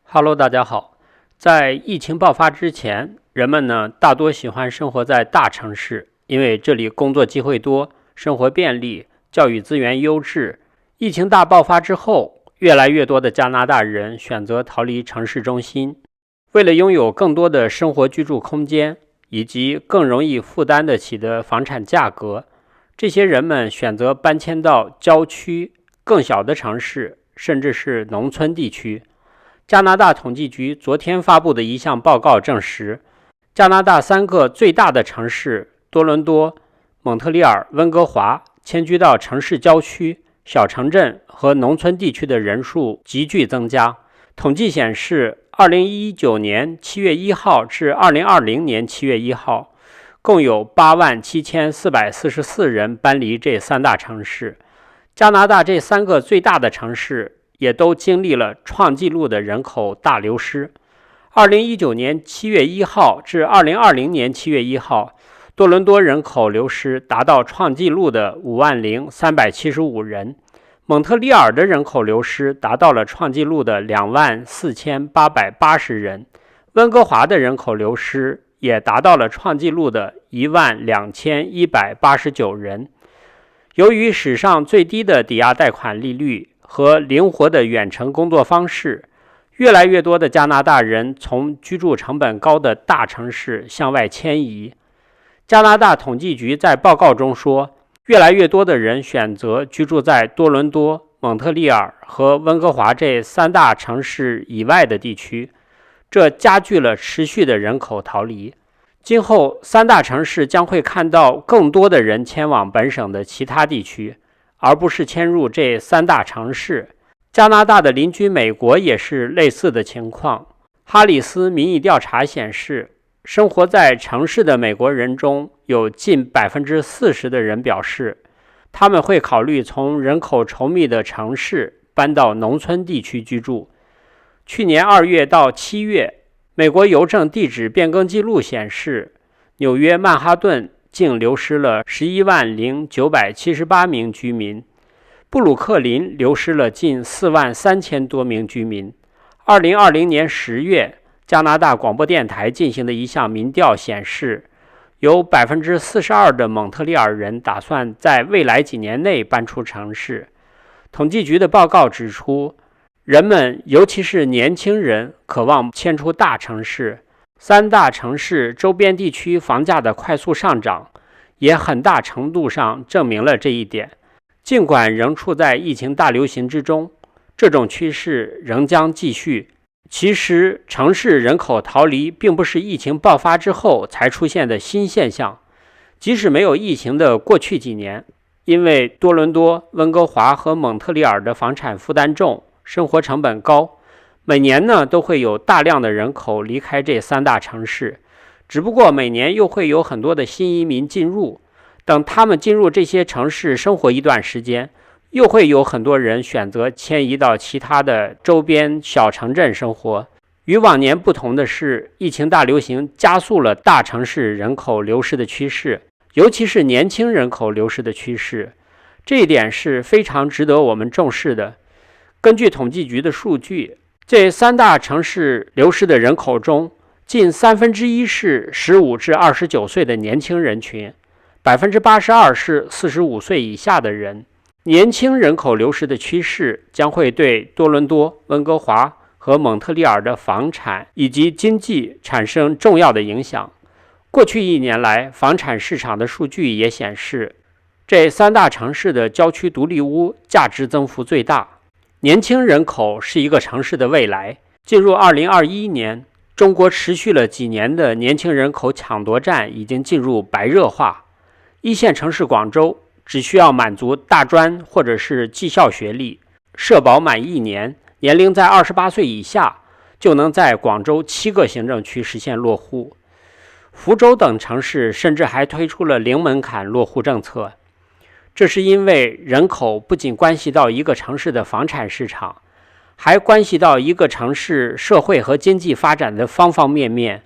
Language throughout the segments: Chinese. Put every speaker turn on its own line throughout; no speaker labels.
Hello，大家好。在疫情爆发之前，人们大多喜欢生活在大城市，因为这里工作机会多，生活便利，教育资源优质。疫情大爆发之后，越来越多的加拿大人选择逃离城市中心，为了拥有更多的生活居住空间，以及更容易负担得起的房产价格，这些人们选择搬迁到郊区、更小的城市，甚至是农村地区。加拿大统计局昨天发布的一项报告证实，加拿大3个最大的城市多伦多、蒙特利尔、温哥华迁居到城市郊区、小城镇和农村地区的人数急剧增加。统计显示，2019年7月1号至2020年7月1号，共有87444人搬离这3大城市。加拿大这3个最大的城市也都经历了创纪录的人口大流失。2019年7月1号至2020年7月1号，多伦多人口流失达到创纪录的50375人，蒙特利尔的人口流失达到了创纪录的24880人，温哥华的人口流失也达到了创纪录的12189人。由于史上最低的抵押贷款利率和灵活的远程工作方式，越来越多的加拿大人从居住成本高的大城市向外迁移。加拿大统计局在报告中说，越来越多的人选择居住在多伦多、蒙特利尔和温哥华这3大城市以外的地区，这加剧了持续的人口逃离。今后3大城市将会看到更多的人迁往本省的其他地区，而不是迁入这3大城市。加拿大的邻居美国也是类似的情况。哈里斯民意调查显示，生活在城市的美国人中有近 40% 的人表示，他们会考虑从人口稠密的城市搬到农村地区居住。去年2月到7月，美国邮政地址变更记录显示，纽约曼哈顿竟流失了110978名居民，布鲁克林流失了近43000多名居民。2020年10月，加拿大广播电台进行的一项民调显示，有 42% 的蒙特利尔人打算在未来几年内搬出城市。统计局的报告指出，人们尤其是年轻人渴望迁出大城市，3大城市周边地区房价的快速上涨也很大程度上证明了这一点。尽管仍处在疫情大流行之中，这种趋势仍将继续。其实，城市人口逃离并不是疫情爆发之后才出现的新现象。即使没有疫情的过去几年，因为多伦多、温哥华和蒙特利尔的房产负担重，生活成本高，每年都会有大量的人口离开这3大城市，只不过每年又会有很多的新移民进入，等他们进入这些城市生活一段时间，又会有很多人选择迁移到其他的周边小城镇生活。与往年不同的是，疫情大流行加速了大城市人口流失的趋势，尤其是年轻人口流失的趋势，这一点是非常值得我们重视的。根据统计局的数据，这3大城市流失的人口中，近1/3是15至29岁的年轻人群，82%是45岁以下的人。年轻人口流失的趋势将会对多伦多、温哥华和蒙特利尔的房产以及经济产生重要的影响。过去1年来，房产市场的数据也显示，这3大城市的郊区独立屋价值增幅最大。年轻人口是一个城市的未来。进入2021年，中国持续了几年的年轻人口抢夺战已经进入白热化。1线城市广州只需要满足大专或者是技校学历，社保满1年，年龄在28岁以下，就能在广州7个行政区实现落户。福州等城市甚至还推出了零门槛落户政策。这是因为人口不仅关系到一个城市的房产市场，还关系到一个城市社会和经济发展的方方面面。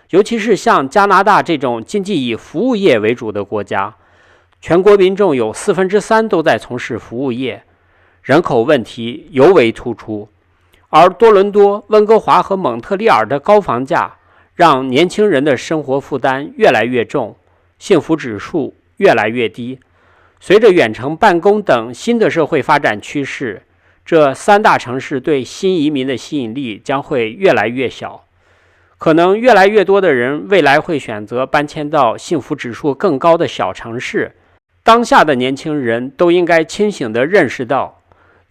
尤其是像加拿大这种经济以服务业为主的国家，全国民众有3/4都在从事服务业，人口问题尤为突出。而多伦多、温哥华和蒙特利尔的高房价让年轻人的生活负担越来越重，幸福指数越来越低。随着远程办公等新的社会发展趋势，这3大城市对新移民的吸引力将会越来越小。可能越来越多的人未来会选择搬迁到幸福指数更高的小城市。当下的年轻人都应该清醒地认识到，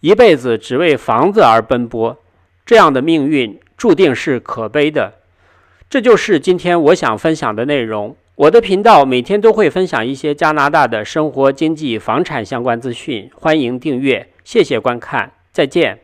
一辈子只为房子而奔波，这样的命运注定是可悲的。这就是今天我想分享的内容。我的频道每天都会分享一些加拿大的生活、经济、房产相关资讯，欢迎订阅。谢谢观看，再见。